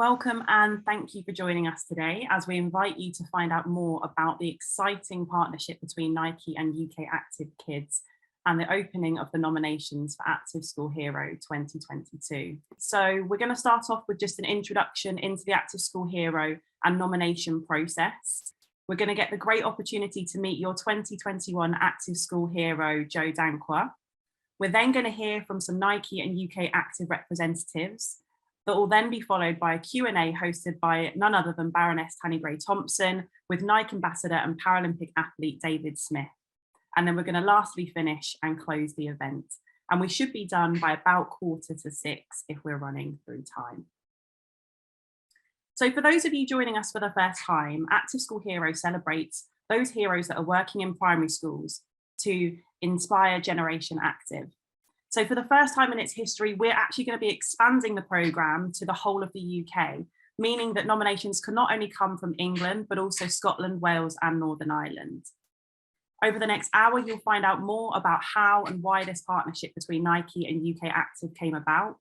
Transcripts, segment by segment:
Welcome and thank you for joining us today as we invite you to find out more about the exciting partnership between Nike and UK Active Kids and the opening of the nominations for Active School Hero 2022. So we're going to start off with just an introduction into the Active School Hero and nomination process. We're going to get the great opportunity to meet your 2021 Active School Hero, Joe Dankwa. We're then going to hear from some Nike and UK Active representatives. That will then be followed by a Q&A hosted by none other than Baroness Tanni Grey-Thompson with Nike ambassador and Paralympic athlete David Smith. And then we're going to lastly finish and close the event. And we should be done by about 5:45 if we're running through time. So for those of you joining us for the first time, Active School Hero celebrates those heroes that are working in primary schools to inspire Generation Active. So for the first time in its history, we're actually going to be expanding the programme to the whole of the UK, meaning that nominations can not only come from England, but also Scotland, Wales and Northern Ireland. Over the next hour, you'll find out more about how and why this partnership between Nike and UK Active came about,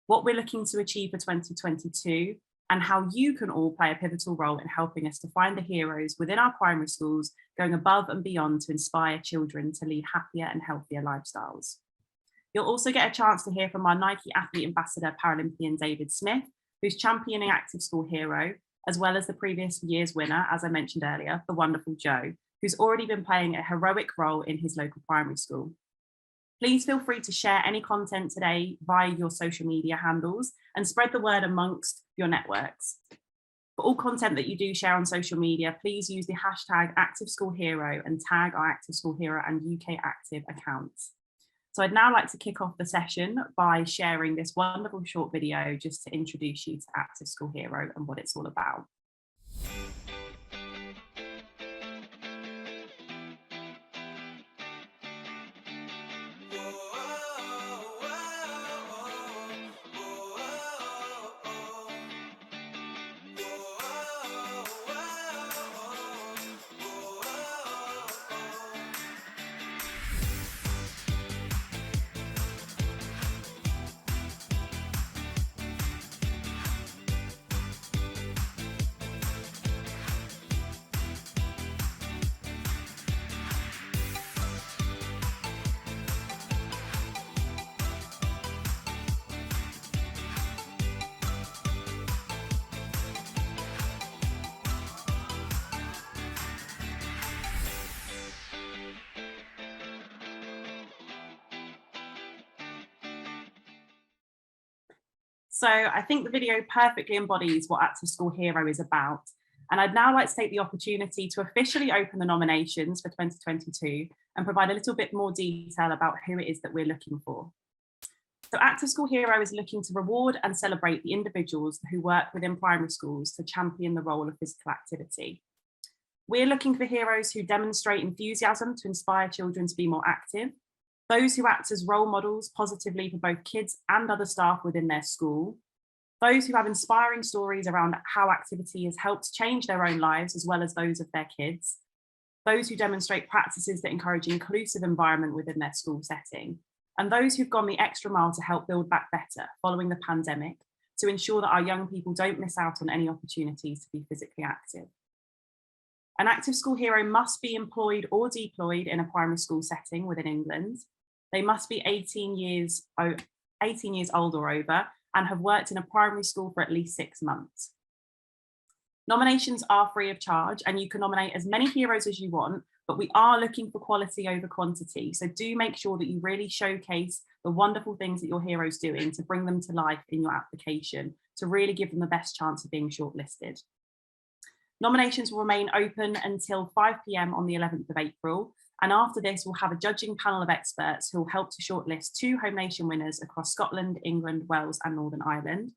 what we're looking to achieve for 2022, and how you can all play a pivotal role in helping us to find the heroes within our primary schools, going above and beyond to inspire children to lead happier and healthier lifestyles. You'll also get a chance to hear from our Nike athlete ambassador, Paralympian David Smith, who's championing Active School Hero, as well as the previous year's winner, as I mentioned earlier, the wonderful Joe, who's already been playing a heroic role in his local primary school. Please feel free to share any content today via your social media handles and spread the word amongst your networks. For all content that you do share on social media, please use the hashtag Active School Hero and tag our Active School Hero and UK Active accounts. So I'd now like to kick off the session by sharing this wonderful short video just to introduce you to Active School Hero and what it's all about. So I think the video perfectly embodies what Active School Hero is about. And I'd now like to take the opportunity to officially open the nominations for 2022 and provide a little bit more detail about who it is that we're looking for. So Active School Hero is looking to reward and celebrate the individuals who work within primary schools to champion the role of physical activity. We're looking for heroes who demonstrate enthusiasm to inspire children to be more active, those who act as role models positively for both kids and other staff within their school, those who have inspiring stories around how activity has helped change their own lives as well as those of their kids, those who demonstrate practices that encourage inclusive environment within their school setting, and those who've gone the extra mile to help build back better following the pandemic to ensure that our young people don't miss out on any opportunities to be physically active. An Active School Hero must be employed or deployed in a primary school setting within England. They must be 18 years old or over and have worked in a primary school for at least 6 months. Nominations are free of charge and you can nominate as many heroes as you want, but we are looking for quality over quantity. So do make sure that you really showcase the wonderful things that your hero's doing to bring them to life in your application, to really give them the best chance of being shortlisted. Nominations will remain open until 5 p.m. on the 11th of April. And after this, we'll have a judging panel of experts who will help to shortlist 2 Home Nation winners across Scotland, England, Wales and Northern Ireland.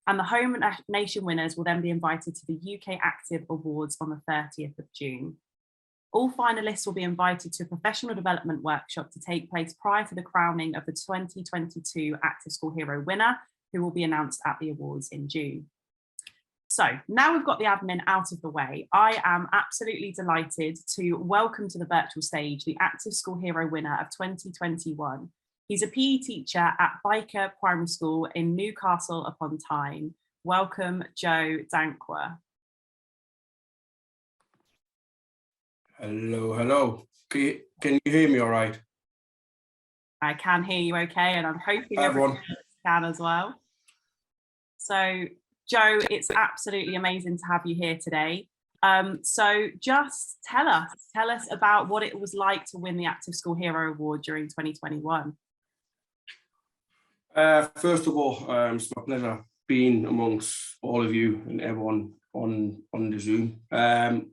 And the Home Nation winners will then be invited to the UK Active Awards on the 30th of June. All finalists will be invited to a professional development workshop to take place prior to the crowning of the 2022 Active School Hero winner, who will be announced at the awards in June. So now we've got the admin out of the way, I am absolutely delighted to welcome to the virtual stage the Active School Hero winner of 2021. He's a PE teacher at Byker Primary School in Newcastle upon Tyne, welcome Joe Dankwa. Hello, hello. Can you hear me all right? I can hear you okay, and I'm hoping everyone everyone can as well. So Joe, it's absolutely amazing to have you here today. So just tell us about what it was like to win the Active School Hero Award during 2021. First of all, it's my pleasure being amongst all of you and everyone on the Zoom.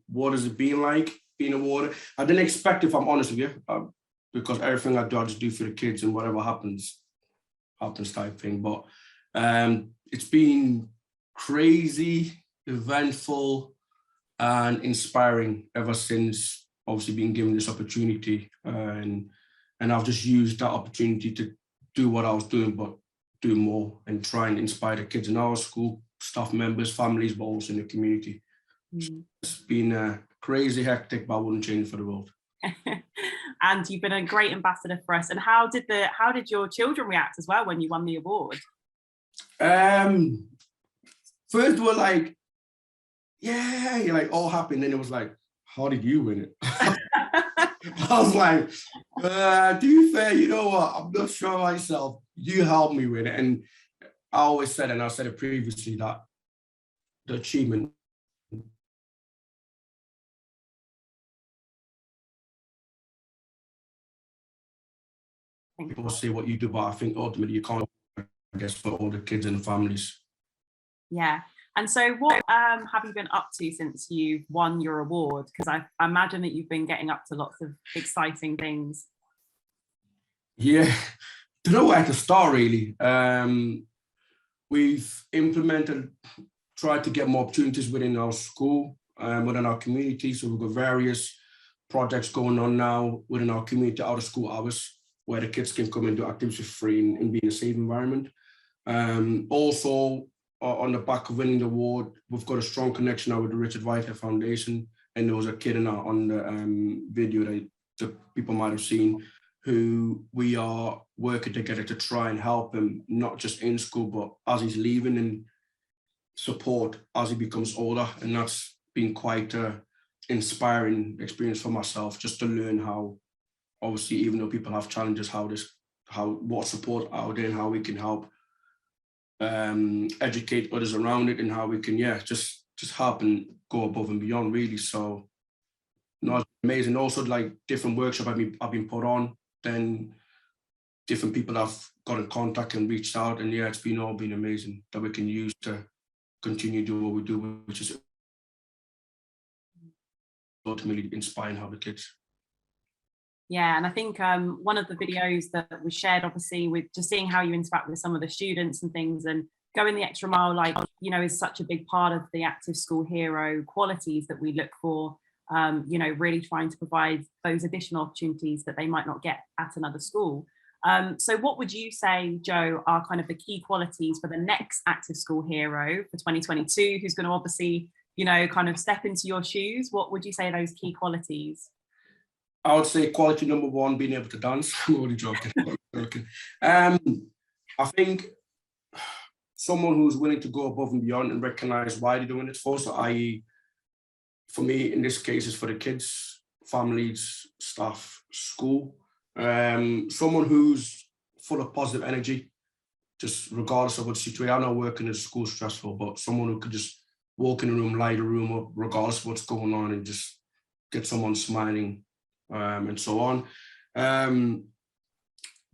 What has it been like being awarded? I didn't expect, if I'm honest with you, because everything I do, I just do for the kids, and whatever happens type thing. But it's been crazy, eventful, and inspiring ever since obviously being given this opportunity. And I've just used that opportunity to do what I was doing, but do more and try and inspire the kids in our school, staff members, families, but also in the community. It's been crazy, hectic, but I wouldn't change it for the world. And you've been a great ambassador for us. And how did your children react as well when you won the award? First were like, yeah, you're like all happy, and then it was like, how did you win it? I was like, to be fair, you know what? I'm not sure myself. You helped me with it. And I always said, and I said it previously, that the achievement people say what you do, but I think ultimately you can't, I guess, for all the kids and the families. Yeah. And so what have you been up to since you've won your award? Because I imagine that you've been getting up to lots of exciting things. Yeah, don't know where to start really. We've tried to get more opportunities within our school, within our community. So we've got various projects going on now within our community out of school hours, where the kids can come and do activities for free and be in a safe environment. Also, on the back of winning the award, we've got a strong connection now with the Richard Whitehead Foundation. And there was a kid on the video that people might have seen, who we are working together to try and help him, not just in school, but as he's leaving, and support as he becomes older. And that's been quite an inspiring experience for myself, just to learn how, obviously, even though people have challenges, what support out there and how we can help educate others around it, and how we can just help and go above and beyond, really. So no, it's amazing. Also, like, different workshops I've been put on, then different people have got in contact and reached out, and it's been amazing that we can use to continue doing what we do, which is ultimately inspiring how the kids. Yeah, and I think one of the videos that was shared, obviously, with just seeing how you interact with some of the students and things, and going the extra mile, like, is such a big part of the Active School Hero qualities that we look for, really trying to provide those additional opportunities that they might not get at another school. So what would you say, Joe, are kind of the key qualities for the next Active School Hero for 2022, who's going to obviously, kind of step into your shoes? What would you say are those key qualities? I would say quality number one, being able to dance. I'm only joking. I think someone who's willing to go above and beyond and recognize why they're doing it for. So, i.e., for me, in this case, is for the kids, families, staff, school. Someone who's full of positive energy, just regardless of what situation. I know working in school is stressful, but someone who could just walk in a room, light a room up, regardless of what's going on, and just get someone smiling, and so on.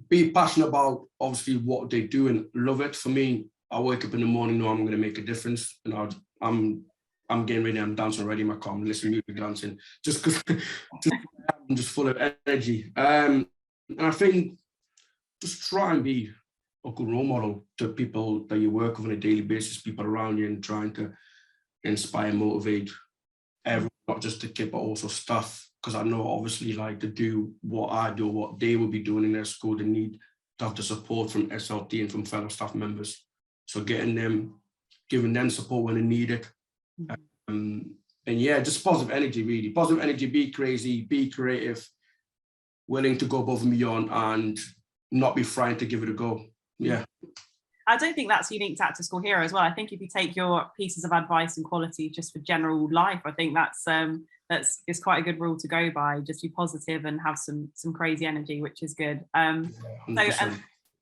Be passionate about, obviously, what they do and love it. For me, I wake up in the morning, know I'm going to make a difference, and I'm getting ready, I'm dancing already in my car, I'm listening to music, dancing, just because I'm just full of energy. And I think just try and be a good role model to people that you work with on a daily basis, people around you, and trying to inspire, motivate everyone, not just the kid, but also staff. Because I know, obviously, like, to do what I do, what they will be doing in their school, they need to have the support from SLT and from fellow staff members. So giving them support when they need it. And just positive energy, really. Positive energy, be crazy, be creative, willing to go above and beyond, and not be frightened to give it a go. Yeah. I don't think that's unique to Active School Hero as well. I think if you take your pieces of advice and quality just for general life, I think that's is quite a good rule to go by. Just be positive and have some crazy energy, which is good. And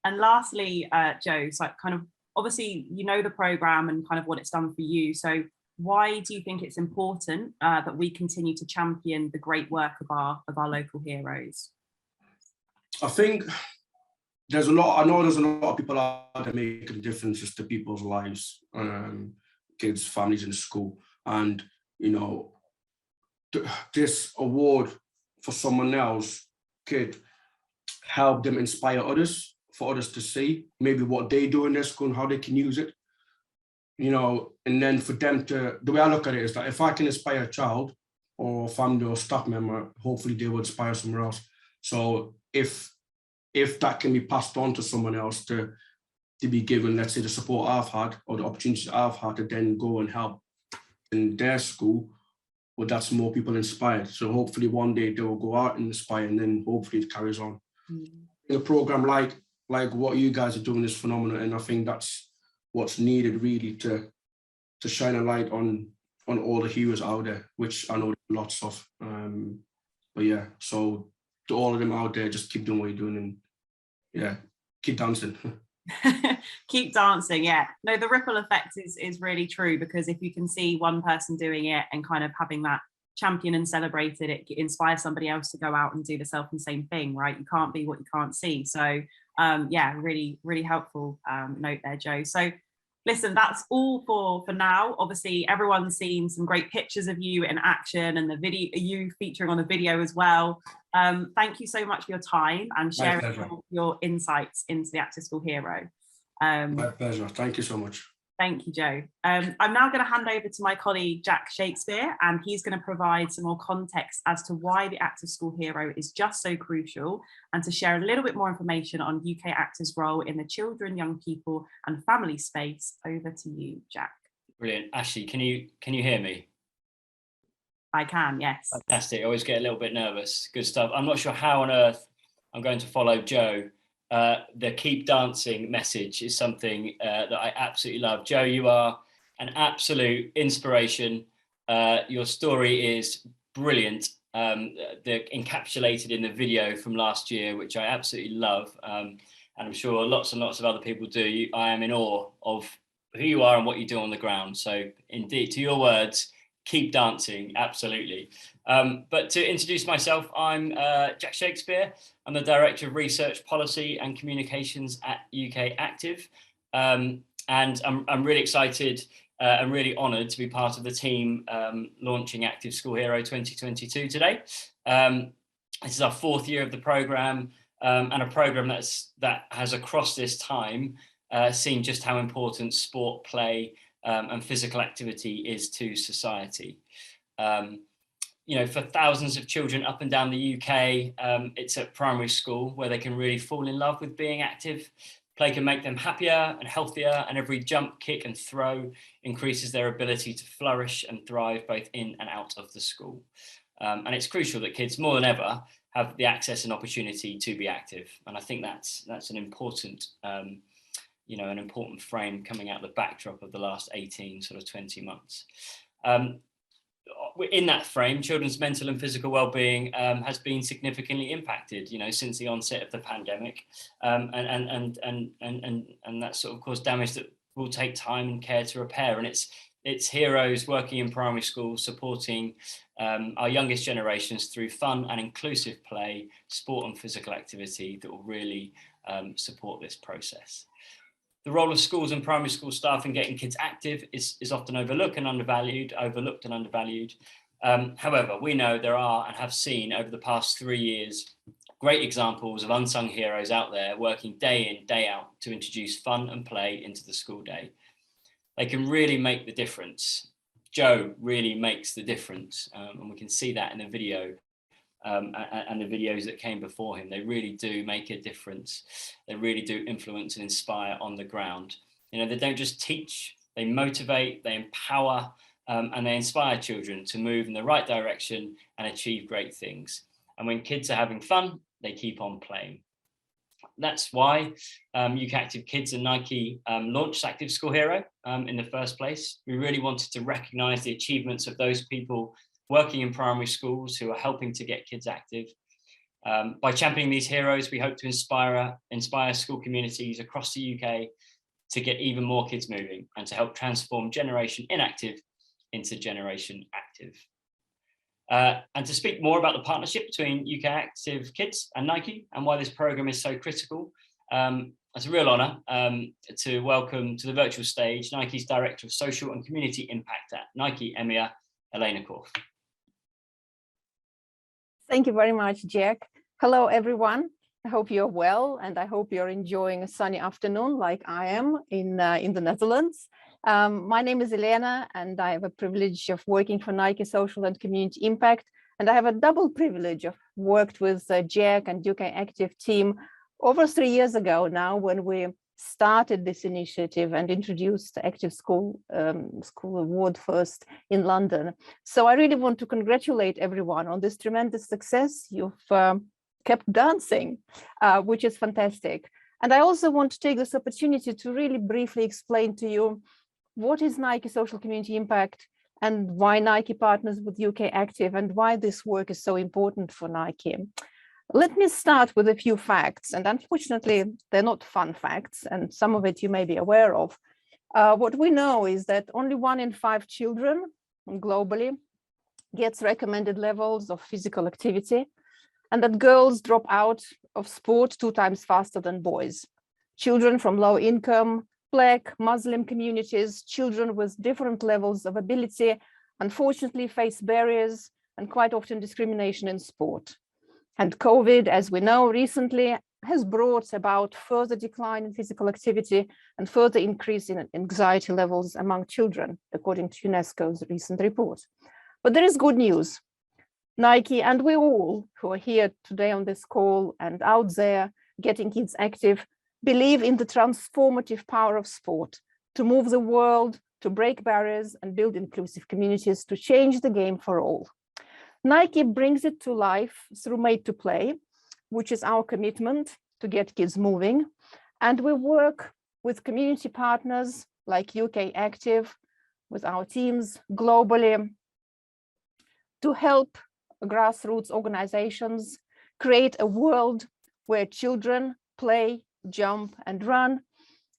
lastly, Joe, so kind of obviously you know the program and kind of what it's done for you. So why do you think it's important that we continue to champion the great work of our local heroes? I think there's a lot. I know there's a lot of people out there making differences to people's lives, kids, families in school, and you know, this award for someone else could help them inspire others, for others to see maybe what they do in their school and how they can use it. You know, and then for them to, the way I look at it is that if I can inspire a child or family or staff member, hopefully they will inspire someone else. So if that can be passed on to someone else to be given, let's say, the support I've had or the opportunities I've had to then go and help in their school, well, that's more people inspired. So hopefully one day they will go out and inspire, and then hopefully it carries on. Mm-hmm. A program like what you guys are doing is phenomenal, and I think that's what's needed really to shine a light on all the heroes out there, which I know there's lots of. But yeah, so to all of them out there, just keep doing what you're doing, and yeah, keep dancing. Keep dancing, yeah. No, the ripple effect is really true, because if you can see one person doing it and kind of having that champion and celebrated, it inspires somebody else to go out and do the same thing, right? You can't be what you can't see. So yeah, really, really helpful note there, Joe. So listen, that's all for now. Obviously, everyone's seen some great pictures of you in action and the video, you featuring on the video as well. Thank you so much for your time and sharing your insights into the Active School Hero. My pleasure. Thank you so much. Thank you, Joe. I'm now going to hand over to my colleague, Jack Shakespeare, and he's going to provide some more context as to why the Active School Hero is just so crucial, and to share a little bit more information on UK Active's role in the children, young people and family space. Over to you, Jack. Brilliant. Ashley, can you hear me? I can, yes. Fantastic. I always get a little bit nervous. Good stuff. I'm not sure how on earth I'm going to follow Joe. The keep dancing message is something that I absolutely love. Joe, you are an absolute inspiration. Your story is brilliant. They're encapsulated in the video from last year, which I absolutely love. And I'm sure lots and lots of other people do. I am in awe of who you are and what you do on the ground. So indeed, to your words, keep dancing, absolutely. But to introduce myself, I'm Jack Shakespeare. I'm the Director of Research, Policy and Communications at UK Active. And I'm really excited and really honoured to be part of the team launching Active School Hero 2022 today. This is our 4th year of the programme, and a programme that has across this time seen just how important sport, play and physical activity is to society. You know, for thousands of children up and down the UK, it's at primary school where they can really fall in love with being active. Play can make them happier and healthier, and every jump, kick and throw increases their ability to flourish and thrive both in and out of the school. And it's crucial that kids more than ever have the access and opportunity to be active. And I think that's an important, you know, an important frame coming out the backdrop of the last 18, sort of 20 months. In that frame, children's mental and physical well-being has been significantly impacted, you know, since the onset of the pandemic, and that sort of caused damage that will take time and care to repair. And it's heroes working in primary schools supporting our youngest generations through fun and inclusive play, sport and physical activity that will really support this process. The role of schools and primary school staff in getting kids active is often overlooked and undervalued. However, we know there are and have seen over the past 3 years great examples of unsung heroes out there working day in, day out to introduce fun and play into the school day. They can really make the difference. Joe really makes the difference, and we can see that in the video. And the videos that came before him, they really do make a difference. They really do influence and inspire on the ground. You know, they don't just teach, they motivate, they empower, and they inspire children to move in the right direction and achieve great things. And when kids are having fun, they keep on playing. That's why UK Active Kids and Nike launched Active School Hero in the first place. We really wanted to recognise the achievements of those people working in primary schools who are helping to get kids active. By championing these heroes, we hope to inspire school communities across the UK to get even more kids moving and to help transform Generation Inactive into Generation Active. And to speak more about the partnership between UK Active Kids and Nike and why this programme is so critical, it's a real honour to welcome to the virtual stage Nike's Director of Social and Community Impact at Nike EMEA, Elena Korf. Thank you very much, Jack. Hello, everyone. I hope you're well, and I hope you're enjoying a sunny afternoon like I am in the Netherlands. My name is Elena, and I have a privilege of working for Nike Social and Community Impact. And I have a double privilege of worked with Jack and UK Active team over 3 years ago now, when we started this initiative and introduced the Active School Award first in London. So I really want to congratulate everyone on this tremendous success. You've kept dancing, which is fantastic. And I also want to take this opportunity to really briefly explain to you what is Nike Social Community Impact and why Nike partners with UK Active and why this work is so important for Nike. Let me start with a few facts, and unfortunately, they're not fun facts, and some of it you may be aware of. What we know is that only 1 in 5 children globally gets recommended levels of physical activity, and that girls drop out of sport 2 times faster than boys. Children from low income, Black, Muslim communities, children with different levels of ability, unfortunately face barriers and quite often discrimination in sport. And COVID, as we know recently, has brought about further decline in physical activity and further increase in anxiety levels among children, according to UNESCO's recent report. But there is good news. Nike and we all who are here today on this call and out there getting kids active believe in the transformative power of sport to move the world, to break barriers and build inclusive communities, to change the game for all. Nike brings it to life through Made to Play, which is our commitment to get kids moving. And we work with community partners like UK Active, with our teams globally, to help grassroots organizations create a world where children play, jump, and run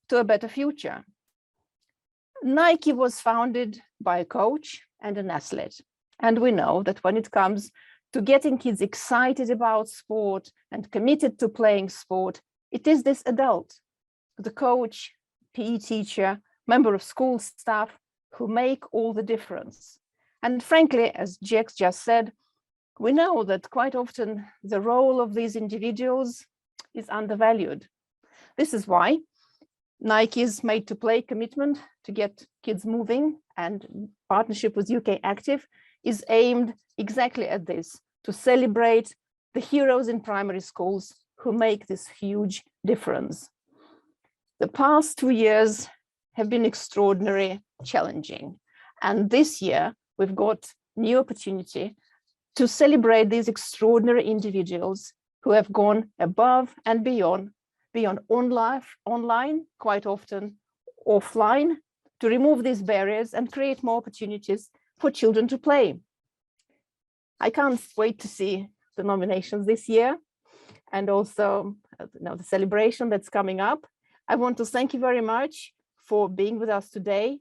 to a better future. Nike was founded by a coach and an athlete. And we know that when it comes to getting kids excited about sport and committed to playing sport, it is this adult, the coach, PE teacher, member of school staff who make all the difference. And frankly, as Jack just said, we know that quite often the role of these individuals is undervalued. This is why Nike's Made to Play commitment to get kids moving and partnership with UK Active is aimed exactly at this, to celebrate the heroes in primary schools who make this huge difference. The past 2 years have been extraordinarily challenging. And this year, we've got new opportunity to celebrate these extraordinary individuals who have gone above and beyond online, quite often offline, to remove these barriers and create more opportunities for children to play. I can't wait to see the nominations this year and also the celebration that's coming up. I want to thank you very much for being with us today.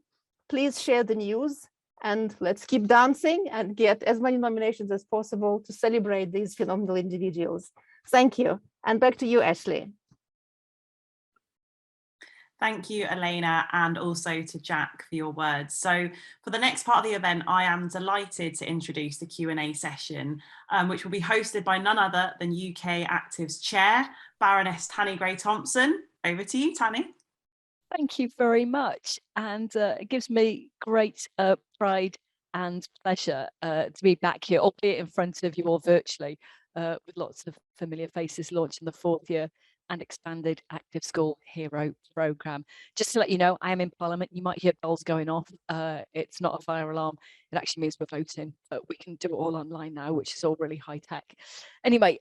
Please share the news and let's keep dancing and get as many nominations as possible to celebrate these phenomenal individuals. Thank you. And back to you, Ashley. Thank you, Elena, and also to Jack for your words. So for the next part of the event, I am delighted to introduce the Q&A session, which will be hosted by none other than UK Active's chair, Baroness Tanni Grey-Thompson. Over to you, Tanni. Thank you very much. And it gives me great pride and pleasure to be back here, albeit in front of you all virtually, with lots of familiar faces launching the 4th year and expanded Active School Hero programme. Just to let you know, I am in Parliament. You might hear bells going off. It's not a fire alarm. It actually means we're voting, but we can do it all online now, which is all really high tech. Anyway,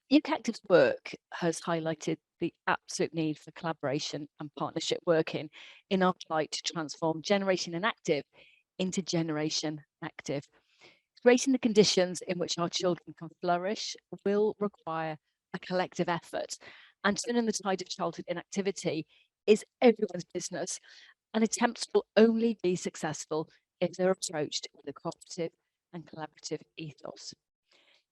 Youth Active's work has highlighted the absolute need for collaboration and partnership working in our plight to transform Generation Inactive into Generation Active. Creating the conditions in which our children can flourish will require a collective effort, and turning the tide of childhood inactivity is everyone's business, and attempts will only be successful if they're approached with a cooperative and collaborative ethos.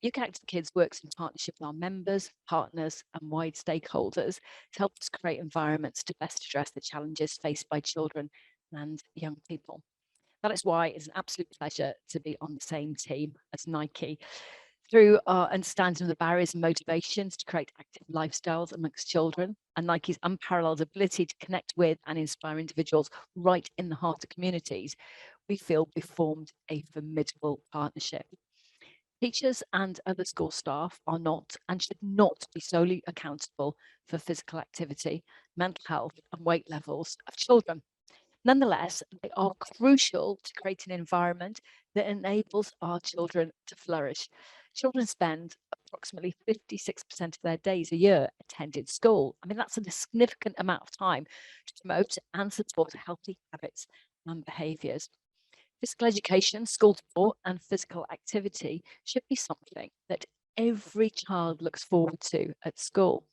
Youth Active Kids works in partnership with our members, partners, and wide stakeholders to help us create environments to best address the challenges faced by children and young people. That is why it's an absolute pleasure to be on the same team as Nike. Through our understanding of the barriers and motivations to create active lifestyles amongst children, and Nike's unparalleled ability to connect with and inspire individuals right in the heart of communities, we feel we formed a formidable partnership. Teachers and other school staff are not and should not be solely accountable for physical activity, mental health, and weight levels of children. Nonetheless, they are crucial to create an environment that enables our children to flourish. Children spend approximately 56% of their days a year attending school. I mean, that's a significant amount of time to promote and support healthy habits and behaviours. Physical education, school sport, and physical activity should be something that every child looks forward to at school.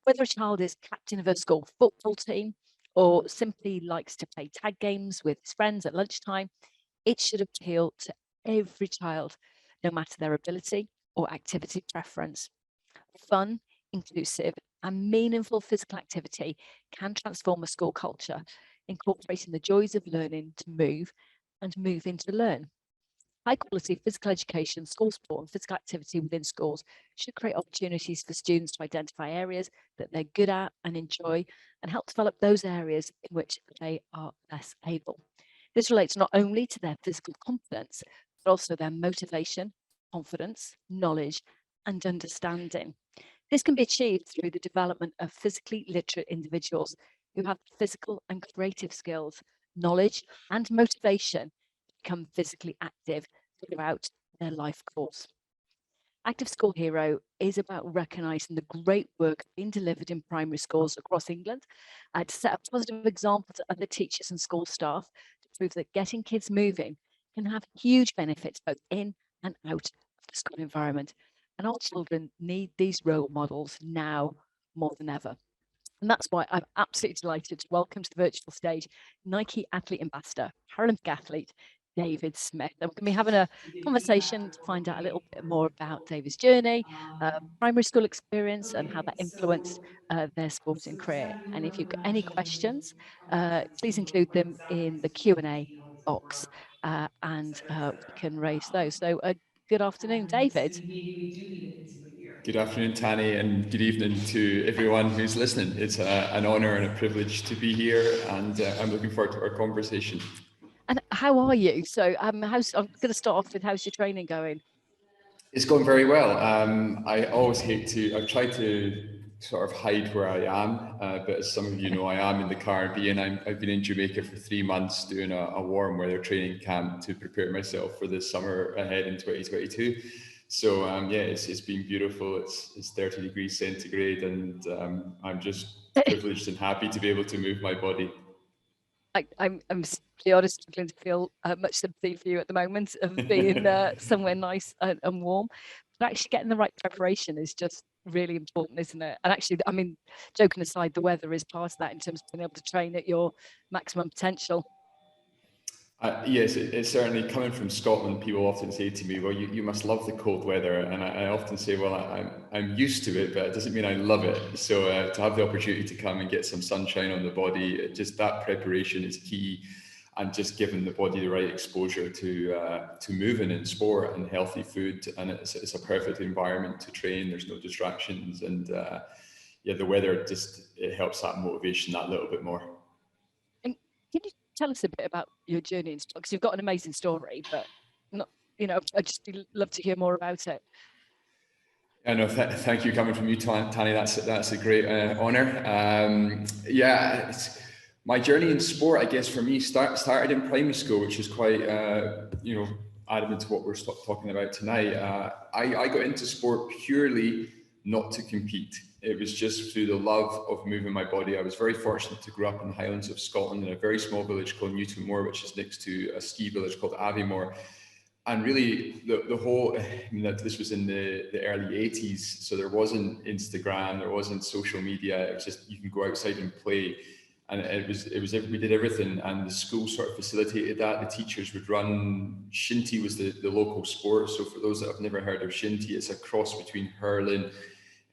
Whether a child is captain of a school football team or simply likes to play tag games with his friends at lunchtime, it should appeal to every child, no matter their ability or activity preference. Fun, inclusive, and meaningful physical activity can transform a school culture, incorporating the joys of learning to move and moving to learn. High quality physical education, school sport, and physical activity within schools should create opportunities for students to identify areas that they're good at and enjoy, and help develop those areas in which they are less able. This relates not only to their physical competence, but also their motivation, confidence, knowledge, and understanding. This can be achieved through the development of physically literate individuals who have physical and creative skills, knowledge, and motivation to become physically active throughout their life course. Active School Hero is about recognising the great work being delivered in primary schools across England, to set a positive example to other teachers and school staff to prove that getting kids moving can have huge benefits both in and out of the school environment. And our children need these role models now more than ever. And that's why I'm absolutely delighted to welcome to the virtual stage Nike Athlete Ambassador, Paralympic athlete, David Smith. And we're going to be having a conversation to find out a little bit more about David's journey, primary school experience, and how that influenced their sporting career. And if you've got any questions, please include them in the Q&A box, and we can raise those. So good afternoon, David. Good afternoon, Tani, and good evening to everyone who's listening. It's an honour and a privilege to be here, and I'm looking forward to our conversation. And how are you? So I'm going to start off with, how's your training going? It's going very well. I always I've tried to sort of hide where I am, but as some of you know, I am in the Caribbean. I've been in Jamaica for 3 months doing a warm weather training camp to prepare myself for the summer ahead in 2022. So yeah, it's been beautiful. It's 30 degrees centigrade, and I'm just privileged and happy to be able to move my body. I'm to be honest, struggling to feel much sympathy for you at the moment of being somewhere nice and warm. But actually getting the right preparation is just really important, isn't it? And actually, I mean, joking aside, the weather is part of that in terms of being able to train at your maximum potential. Yes, it's certainly coming from Scotland. People often say to me, well, you must love the cold weather. And I often say, well, I'm used to it, but it doesn't mean I love it. So to have the opportunity to come and get some sunshine on the body, just that preparation is key. And just giving the body the right exposure to moving in sport and healthy food. And it's a perfect environment to train. There's no distractions. And yeah, the weather it helps that motivation that little bit more. And can you tell us a bit about your journey in sport? Because you've got an amazing story, but not, I'd just love to hear more about it. I know. Thank you, coming from you, Tani. That's a great honour. Yeah, my journey in sport, I guess, for me started in primary school, which is quite adamant to what we're talking about tonight. I got into sport purely not to compete. It was just through the love of moving my body. I was very fortunate to grow up in the Highlands of Scotland in a very small village called Newtonmore, which is next to a ski village called Aviemore. And really the whole, this was in the early 80s. So there wasn't Instagram, there wasn't social media. It was just, you can go outside and play. And we did everything, and the school sort of facilitated that. The teachers would run, shinty was the local sport. So for those that have never heard of shinty, it's a cross between hurling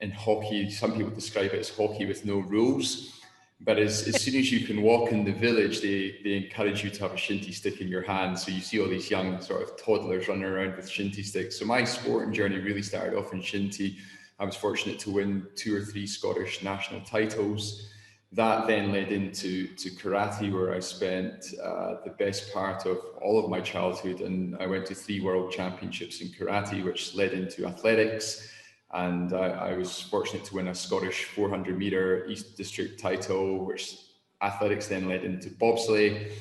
and hockey. Some people describe it as hockey with no rules. But as soon as you can walk in the village, they encourage you to have a shinty stick in your hand. So you see all these young sort of toddlers running around with shinty sticks. So my sporting journey really started off in shinty. I was fortunate to win 2 or 3 Scottish national titles. That then led into karate, where I spent the best part of all of my childhood, and I went to 3 world championships in karate, which led into athletics. And I was fortunate to win a Scottish 400 meter East District title, which athletics then led into bobsleigh.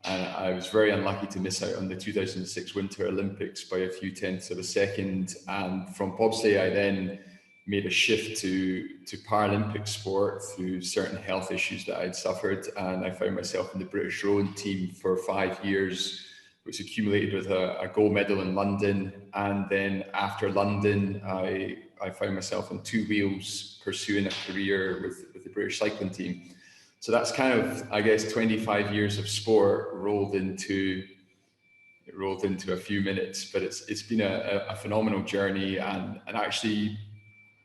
And I was very unlucky to miss out on the 2006 Winter Olympics by a few tenths of a second. And from bobsleigh, I then made a shift to Paralympic sport through certain health issues that I'd suffered. And I found myself in the British rowing team for 5 years, which accumulated with a gold medal in London. And then after London, I found myself on 2 wheels pursuing a career with the British cycling team. So that's kind of, I guess, 25 years of sport rolled into a few minutes. But it's been a phenomenal journey, and actually,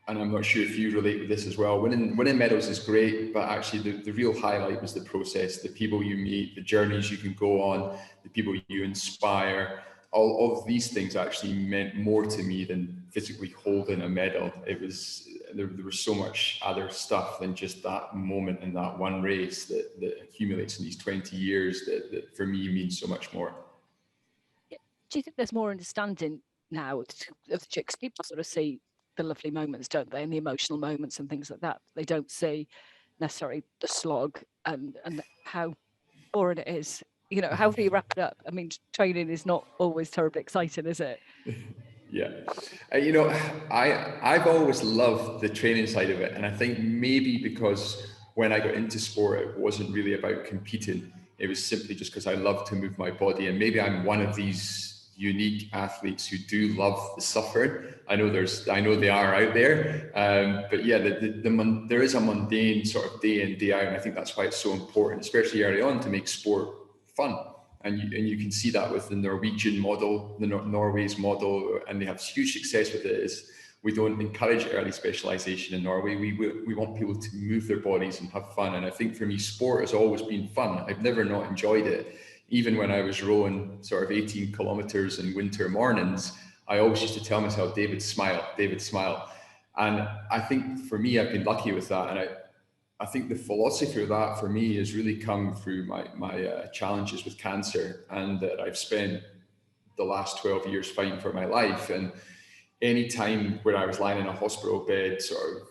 and I'm not sure if you relate with this as well, winning medals is great, but actually the real highlight was the process, the people you meet, the journeys you can go on, the people you inspire. All of these things actually meant more to me than physically holding a medal. It was, there was so much other stuff than just that moment in that one race that accumulates in these 20 years that for me means so much more. Do you think there's more understanding now of the chicks? People sort of see the lovely moments, don't they, and the emotional moments and things like that. They don't see necessarily the slog and how boring it is. You know, how do you wrap it up? I mean, training is not always terribly exciting, is it? Yeah. You know, I've always loved the training side of it. And I think maybe because when I got into sport, it wasn't really about competing. It was simply just because I love to move my body. And maybe I'm one of these unique athletes who do love the suffering. I know they are out there. But yeah, there is a mundane sort of day in, day out. And I think that's why it's so important, especially early on, to make sport fun. And you can see that with the Norwegian model, Norway's model, and they have huge success with it. Is we don't encourage early specialization in Norway. We want people to move their bodies and have fun. And I think for me, sport has always been fun. I've never not enjoyed it. Even when I was rowing sort of 18 kilometers in winter mornings, I always used to tell myself, David, smile, David, smile. And I think for me, I've been lucky with that. And I think the philosophy of that for me has really come through my challenges with cancer, and that I've spent the last 12 years fighting for my life. And any time when I was lying in a hospital bed, sort of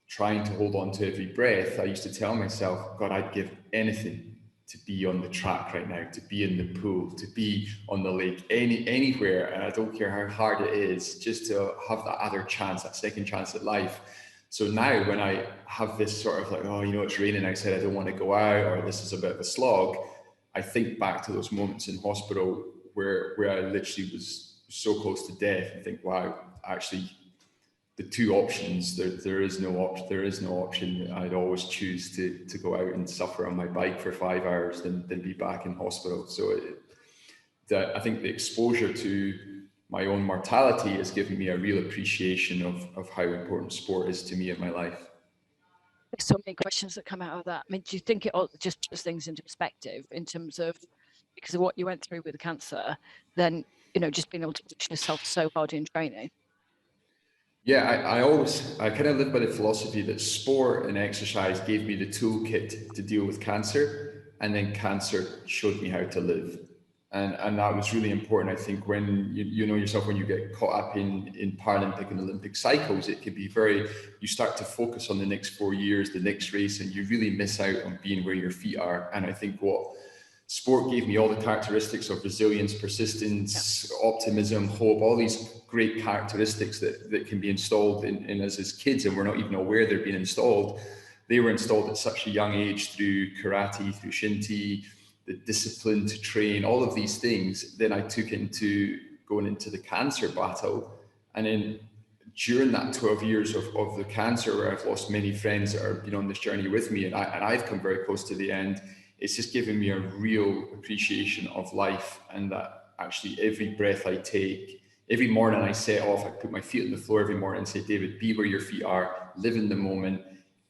trying to hold on to every breath, I used to tell myself, God, I'd give anything to be on the track right now, to be in the pool, to be on the lake, anywhere. And I don't care how hard it is, just to have that other chance, that second chance at life. So now when I have this sort of like, oh, you know, it's raining outside, I don't want to go out, or this is a bit of a slog, I think back to those moments in hospital where I literally was so close to death, and think, wow, actually the two options, there is no option. I'd always choose to go out and suffer on my bike for 5 hours than be back in hospital. So I think the exposure to my own mortality has given me a real appreciation of how important sport is to me in my life. There's so many questions that come out of that. I mean, do you think it all just puts things into perspective in terms of, because of what you went through with the cancer, then, you know, just being able to push yourself so hard in training? Yeah, I kind of live by the philosophy that sport and exercise gave me the toolkit to deal with cancer, and then cancer showed me how to live. And that was really important. I think when you know yourself, when you get caught up in Paralympic and Olympic cycles, it can be you start to focus on the next 4 years, the next race, and you really miss out on being where your feet are. And I think what sport gave me all the characteristics of resilience, persistence, optimism, hope, all these great characteristics that can be installed in us as kids, and we're not even aware they're being installed. They were installed at such a young age through karate, through shinty, the discipline to train, all of these things. Then I took into going into the cancer battle. And then during that 12 years of the cancer, where I've lost many friends that are been on this journey with me, and I've come very close to the end, it's just given me a real appreciation of life, and that actually every breath I take, every morning I set off, I put my feet on the floor every morning and say, David, be where your feet are, live in the moment,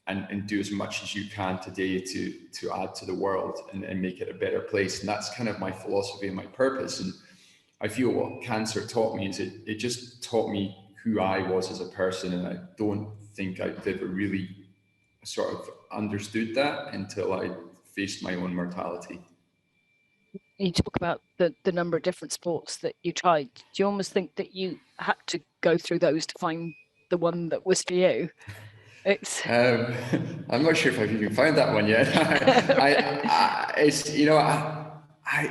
and do as much as you can today to add to the world and make it a better place. And that's kind of my philosophy and my purpose. And I feel what cancer taught me is it just taught me who I was as a person. And I don't think I've ever really sort of understood that until I faced my own mortality. You talk about the number of different sports that you tried. Do you almost think that you had to go through those to find the one that was for you? It's I'm not sure if I've even found that one yet. It's, you know,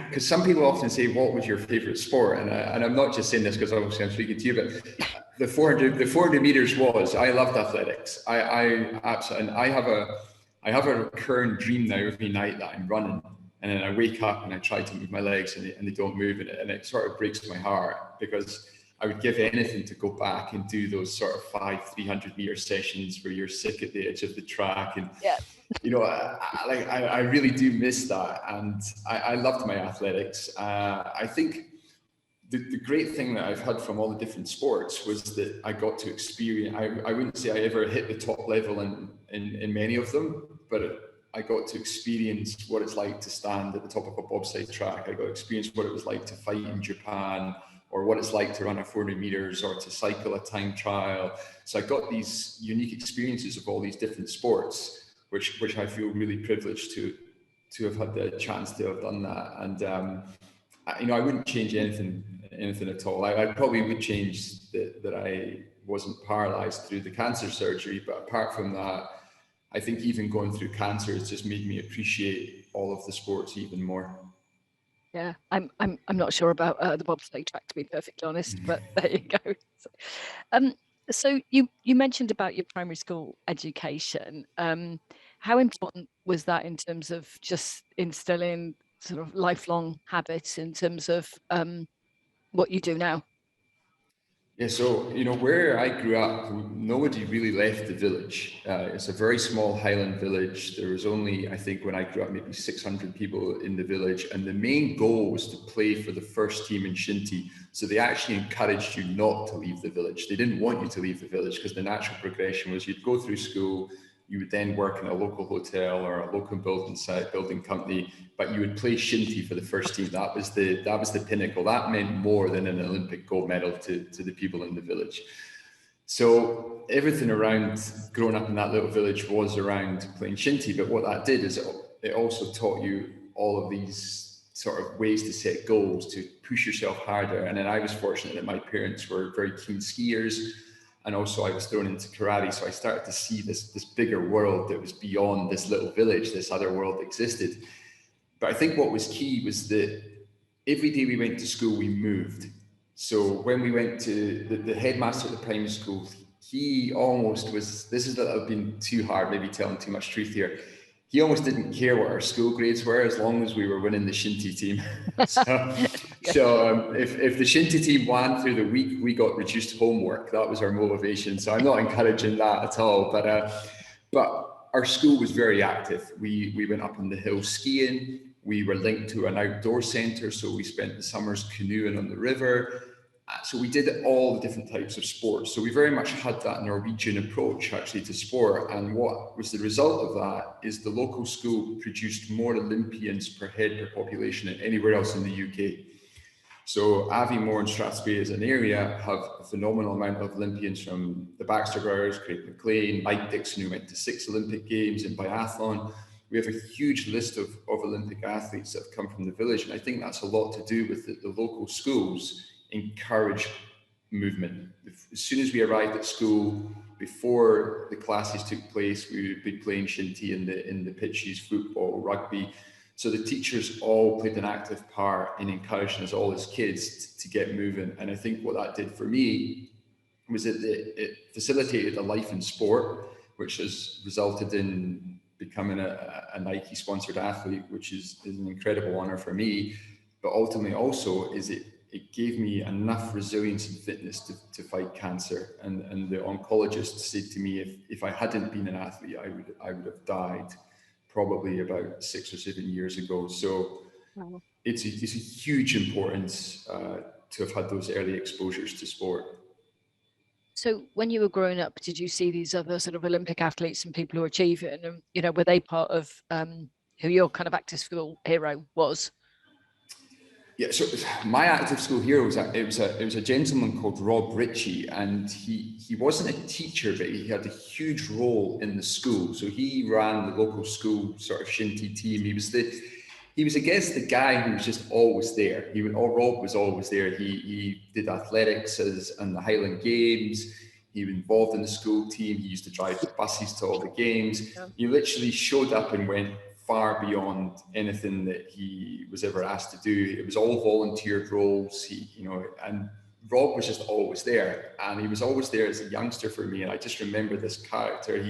because some people often say, what was your favorite sport? And I'm not just saying this because obviously I'm speaking to you, but the 400 meters was, I loved athletics. I absolutely, and I have a recurring dream now every night that I'm running, and then I wake up and I try to move my legs and they don't move, and it sort of breaks my heart, because I would give anything to go back and do those sort of 300 meter sessions where you're sick at the edge of the track. And, you know, I really do miss that. And I loved my athletics. I think the great thing that I've had from all the different sports was that I got to experience, I wouldn't say I ever hit the top level in many of them, but I got to experience what it's like to stand at the top of a bobsleigh track. I got to experience what it was like to fight in Japan, or what it's like to run a 400 meters or to cycle a time trial. So I got these unique experiences of all these different sports, which I feel really privileged to have had the chance to have done that. And you know, I wouldn't change anything at all. I probably would change that I wasn't paralyzed through the cancer surgery, but apart from that, I think even going through cancer has just made me appreciate all of the sports even more. Yeah, I'm not sure about the bobsleigh track, to be perfectly honest, but there you go. So you mentioned about your primary school education. How important was that in terms of just instilling sort of lifelong habits in terms of what you do now? Yeah, so, you know, where I grew up, nobody really left the village. It's a very small highland village. There was only, I think when I grew up, maybe 600 people in the village. And the main goal was to play for the first team in shinty. So they actually encouraged you not to leave the village. They didn't want you to leave the village, because the natural progression was you'd go through school, you would then work in a local hotel or a local building company, but you would play shinty for the first team. That was the pinnacle. That meant more than an Olympic gold medal to the people in the village. So everything around growing up in that little village was around playing shinty. But what that did is it also taught you all of these sort of ways to set goals, to push yourself harder. And then I was fortunate that my parents were very keen skiers. And also I was thrown into karate. So I started to see this bigger world that was beyond this little village. This other world existed. But I think what was key was that every day we went to school, we moved. So when we went to the headmaster at the primary school, he almost was, this is that I've been too hard, maybe telling too much truth here. He almost didn't care what our school grades were, as long as we were winning the shinty team. So if the shinty team won through the week, we got reduced homework. That was our motivation. So I'm not encouraging that at all. But our school was very active. We went up on the hill skiing. We were linked to an outdoor centre, so we spent the summers canoeing on the river. So we did all the different types of sports. So we very much had that Norwegian approach actually to sport. And what was the result of that is the local school produced more Olympians per head per population than anywhere else in the UK. So Aviemore and Strathspey as an area have a phenomenal amount of Olympians, from the Baxter Brothers, Craig McLean, Mike Dixon, who went to 6 Olympic Games in biathlon. We have a huge list of Olympic athletes that have come from the village. And I think that's a lot to do with the local schools encourage movement. As soon as we arrived at school, before the classes took place, we would be playing shinty in the pitches, football, rugby. So the teachers all played an active part in encouraging us all as kids to get moving. And I think what that did for me was that it facilitated a life in sport, which has resulted in becoming a Nike sponsored athlete, which is an incredible honor for me. But ultimately also is it gave me enough resilience and fitness to fight cancer. And the oncologist said to me, if I hadn't been an athlete, I would have died probably about 6 or 7 years ago. So Wow. it's a huge importance to have had those early exposures to sport. So when you were growing up, did you see these other sort of Olympic athletes and people who are achieving, and you know, were they part of who your kind of active school hero was? Yeah, so my active school hero was it was a gentleman called Rob Ritchie, and he wasn't a teacher, but he had a huge role in the school. So he ran the local school sort of shinty team. He was I guess the guy who was just always there. Rob was always there. He did athletics and the Highland Games. He was involved in the school team. He used to drive the buses to all the games. Yeah. He literally showed up and went far beyond anything that he was ever asked to do. It was all volunteered roles. And Rob was just always there, and he was always there as a youngster for me. And I just remember this character.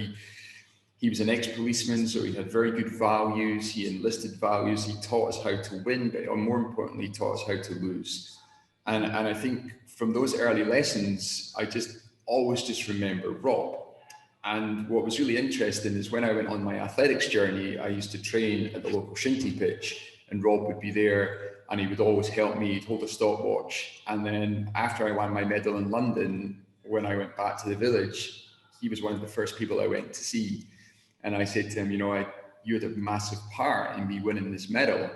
He was an ex-policeman, so he had very good values. He enlisted values. He taught us how to win, but more importantly, taught us how to lose. And I think from those early lessons, I just always just remember Rob. And what was really interesting is when I went on my athletics journey, I used to train at the local shinty pitch, and Rob would be there and he would always help me. He'd hold a stopwatch. And then after I won my medal in London, when I went back to the village, he was one of the first people I went to see. And I said to him, you had a massive part in me winning this medal,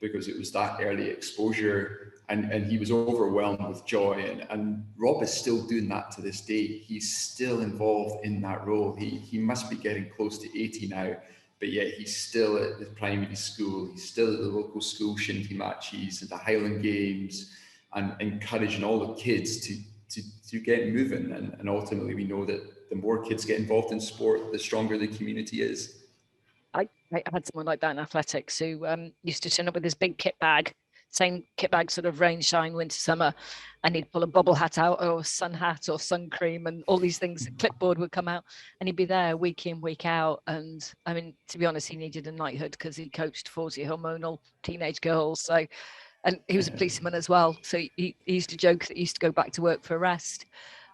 because it was that early exposure. And he was overwhelmed with joy. And Rob is still doing that to this day. He's still involved in that role. He must be getting close to 80 now, but yet he's still at the primary school. He's still at the local school shinty matches, at the Highland Games, and encouraging all the kids to get moving. And ultimately, we know that the more kids get involved in sport, the stronger the community is. I had someone like that in athletics who used to turn up with this big kit bag, same kit bag, sort of rain, shine, winter, summer, and he'd pull a bubble hat out, or sun hat, or sun cream, and all these things. The clipboard would come out, and he'd be there week in, week out. And I mean, to be honest, he needed a knighthood because he coached 40 hormonal teenage girls. So, and he was a policeman as well. So he used to joke that he used to go back to work for a rest.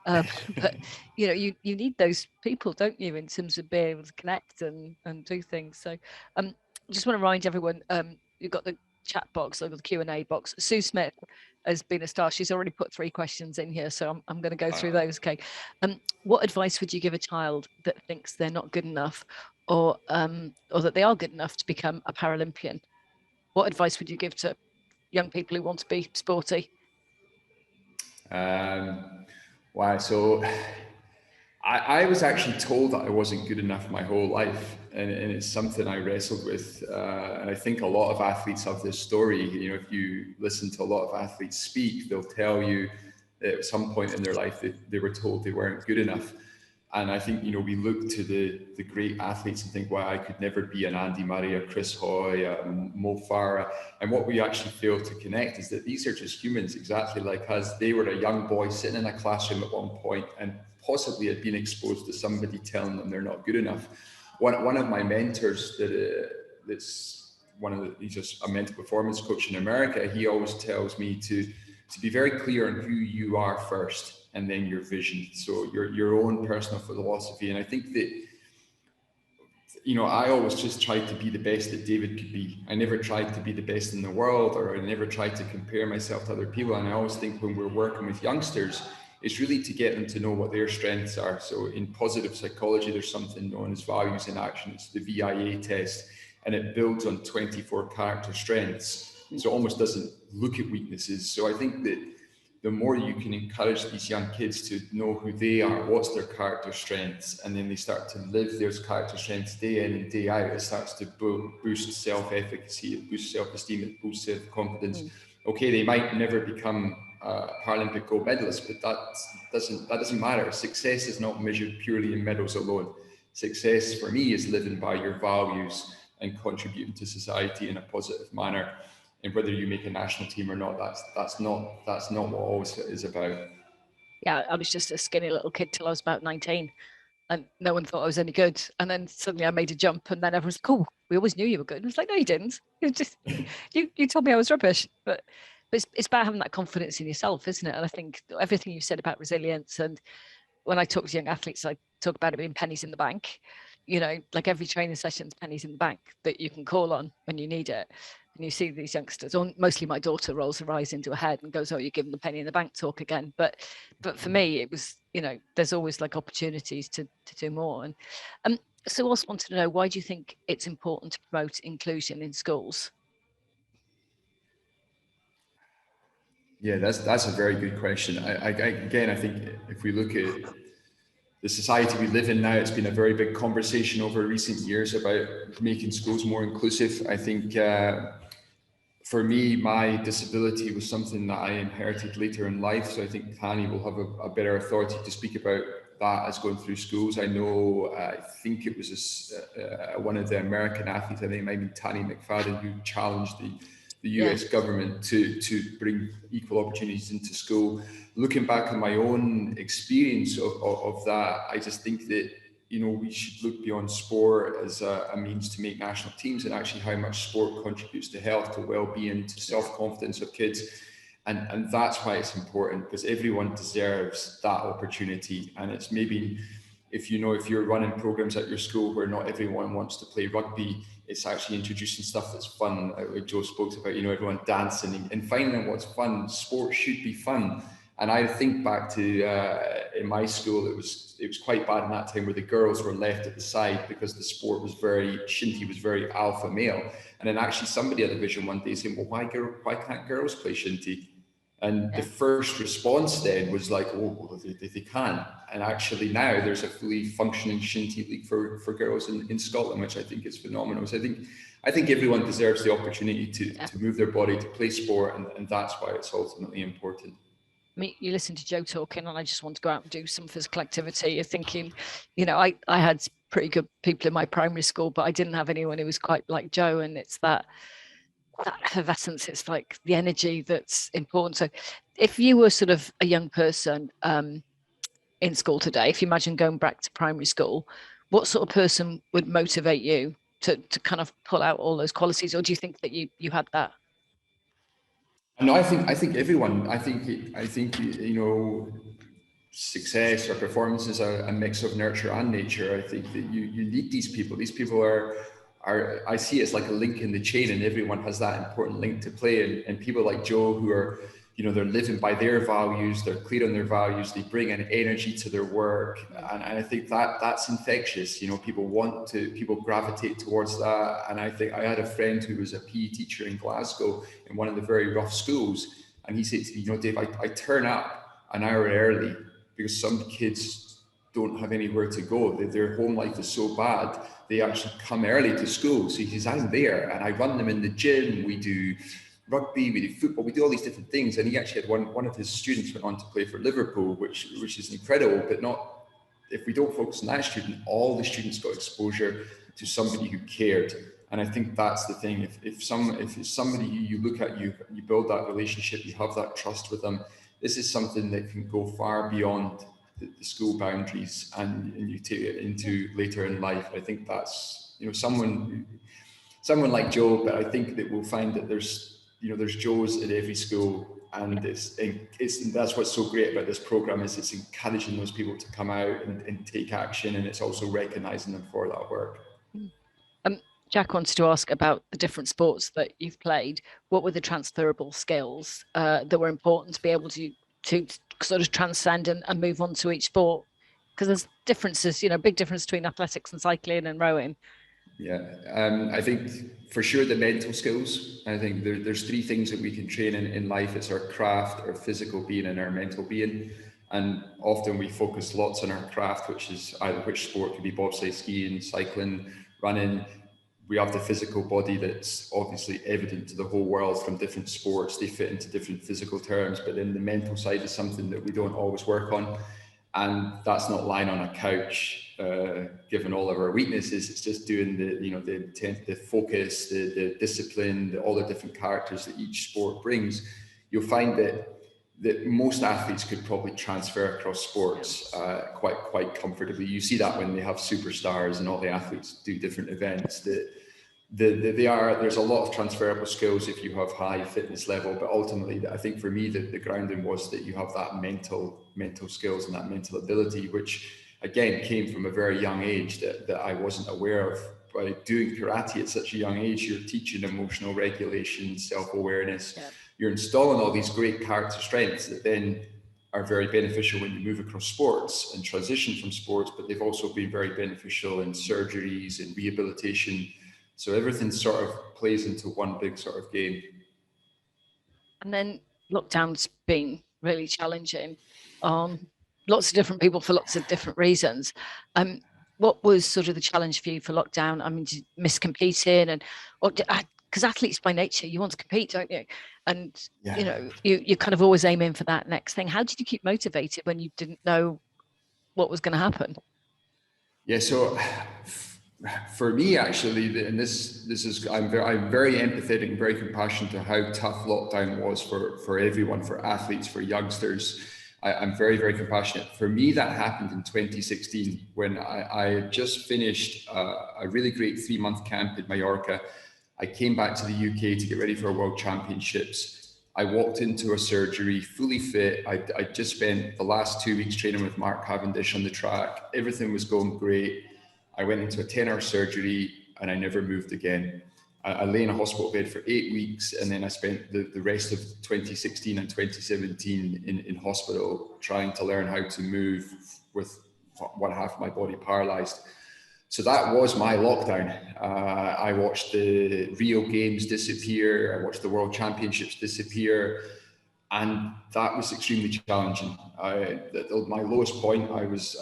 But you need those people, don't you, in terms of being able to connect and do things. So I just want to remind everyone, you've got the chat box, or the Q&A box. Sue Smith has been a star. She's already put 3 questions in here, so I'm going to go through those. Okay. What advice would you give a child that thinks they're not good enough, or that they are good enough to become a Paralympian? What advice would you give to young people who want to be sporty? Wow. So I was actually told that I wasn't good enough my whole life, and it's something I wrestled with. And I think a lot of athletes have this story. If you listen to a lot of athletes speak, they'll tell you that at some point in their life they were told they weren't good enough. And I think, we look to the great athletes and think, wow, I could never be an Andy Murray, a Chris Hoy, a Mo Farah. And what we actually fail to connect is that these are just humans exactly like us. They were a young boy sitting in a classroom at one point and possibly had been exposed to somebody telling them they're not good enough. One of my mentors he's a mental performance coach in America. He always tells me to be very clear on who you are first, and then your vision. So your own personal philosophy. And I think that, I always just tried to be the best that David could be. I never tried to be the best in the world, or I never tried to compare myself to other people. And I always think when we're working with youngsters, it's really to get them to know what their strengths are. So in positive psychology, there's something known as values in action. It's the VIA test, and it builds on 24 character strengths. So it almost doesn't look at weaknesses. So I think that the more you can encourage these young kids to know who they are, what's their character strengths, and then they start to live those character strengths day in and day out, it starts to boost self-efficacy, it boosts self-esteem, it boosts self-confidence. Okay, they might never become Paralympic gold medalists, but that doesn't matter. Success is not measured purely in medals alone. Success for me is living by your values, and contributing to society in a positive manner. And whether you make a national team or not, that's not what all is about. Yeah, I was just a skinny little kid till I was about 19, and no one thought I was any good. And then suddenly I made a jump, and then everyone's like, "Oh, we always knew you were good." And I was like, "No, you didn't. You just you told me I was rubbish." But it's about having that confidence in yourself, isn't it? And I think everything you said about resilience, and when I talk to young athletes, I talk about it being pennies in the bank. You know, like every training session's pennies in the bank that you can call on when you need it. And you see these youngsters, or mostly my daughter rolls her eyes into her head and goes, "Oh, you're giving the penny in the bank talk again." But for me, it was, you know, there's always like opportunities to do more. And so I also wanted to know, why do you think it's important to promote inclusion in schools? Yeah, that's a very good question. Again, I think if we look at the society we live in now, it's been a very big conversation over recent years about making schools more inclusive. I think for me, my disability was something that I inherited later in life. So I think Tani will have a better authority to speak about that as going through schools. I know, I think it was one of the American athletes, I think it might be Tani McFadden, who challenged the US government to bring equal opportunities into school. Looking back on my own experience of that, I just think that, you know, we should look beyond sport as a means to make national teams, and actually how much sport contributes to health, to well-being, to self-confidence of kids. And that's why it's important, because everyone deserves that opportunity. And it's maybe, if you're running programs at your school where not everyone wants to play rugby, it's actually introducing stuff that's fun, like Joe spoke about, you know, everyone dancing and finding what's fun. Sport should be fun. And I think back to in my school, it was quite bad in that time, where the girls were left at the side because the sport was shinty was very alpha male. And then actually somebody at the Division 1 day saying, well, why can't girls play shinty? And the first response then was like, oh, they can. And actually now there's a fully functioning shinty league for girls in Scotland, which I think is phenomenal. So I think everyone deserves the opportunity to move their body, to play sport, and that's why it's ultimately important. I mean, you listen to Joe talking, and I just want to go out and do some physical activity. You're thinking, you know, I had pretty good people in my primary school, but I didn't have anyone who was quite like Joe. And it's that effervescence, it's like the energy that's important. So if you were sort of a young person in school today, if you imagine going back to primary school, what sort of person would motivate you to kind of pull out all those qualities? Or do you think that you had that? No, I think everyone. I think you know, success or performance is a mix of nurture and nature. I think that you need these people. These people are I see it as like a link in the chain, and everyone has that important link to play. And people like Joe, who are, you know, they're living by their values, they're clear on their values, they bring an energy to their work, and I think that's infectious. You know, people gravitate towards that. And I think I had a friend who was a PE teacher in Glasgow in one of the very rough schools, and he said to me, you know, Dave, I turn up an hour early because some kids don't have anywhere to go. Their home life is so bad, they actually come early to school. So he says, I'm there and I run them in the gym. We do rugby, we do football, we do all these different things. And he actually had one of his students went on to play for Liverpool, which is incredible. But not, if we don't focus on that student, all the students got exposure to somebody who cared. And I think that's the thing. If it's somebody you look at, you build that relationship, you have that trust with them. This is something that can go far beyond the school boundaries, and you take it into later in life. I think that's, you know, someone like Joe, but I think that we'll find that there's Joes at every school, and that's what's so great about this program, is it's encouraging those people to come out and take action, and it's also recognizing them for that work. Jack wants to ask about the different sports that you've played. What were the transferable skills that were important to be able to sort of transcend and move on to each sport? Because there's differences, you know, big difference between athletics and cycling and rowing. Yeah, I think for sure the mental skills. I think there's three things that we can train in life. It's our craft, our physical being, and our mental being. And often we focus lots on our craft, which is either which sport, could be bobsleigh, skiing, cycling, running. We have the physical body that's obviously evident to the whole world from different sports. They fit into different physical terms, but then the mental side is something that we don't always work on. And that's not lying on a couch, given all of our weaknesses. It's just doing the intent, the focus, the discipline, all the different characters that each sport brings. You'll find that most athletes could probably transfer across sports quite comfortably. You see that when they have superstars and all the athletes do different events. There's a lot of transferable skills if you have high fitness level, but ultimately I think for me the grounding was that you have that mental skills and that mental ability, which again came from a very young age that I wasn't aware of. By doing karate at such a young age, you're teaching emotional regulation, self-awareness. Yeah. You're installing all these great character strengths that then are very beneficial when you move across sports and transition from sports, but they've also been very beneficial in surgeries and rehabilitation. So everything sort of plays into one big sort of game. And then lockdown's been really challenging. Lots of different people for lots of different reasons. What was sort of the challenge for you for lockdown? I mean, did you miss competing? Because athletes by nature, you want to compete, don't you? And you know, you're kind of always aiming for that next thing. How did you keep motivated when you didn't know what was going to happen? Yeah, so for me, actually, and this is I'm very empathetic and very compassionate to how tough lockdown was for everyone, for athletes, for youngsters. I'm very, very compassionate. For me, that happened in 2016 when I had just finished a really great 3-month camp in Mallorca. I came back to the UK to get ready for World Championships. I walked into a surgery fully fit. I just spent the last 2 weeks training with Mark Cavendish on the track. Everything was going great. I went into a 10-hour surgery and I never moved again. I lay in a hospital bed for 8 weeks, and then I spent the rest of 2016 and 2017 in hospital trying to learn how to move with one half of my body paralyzed. So that was my lockdown. I watched the Rio Games disappear. I watched the World Championships disappear. And that was extremely challenging. My lowest point, I was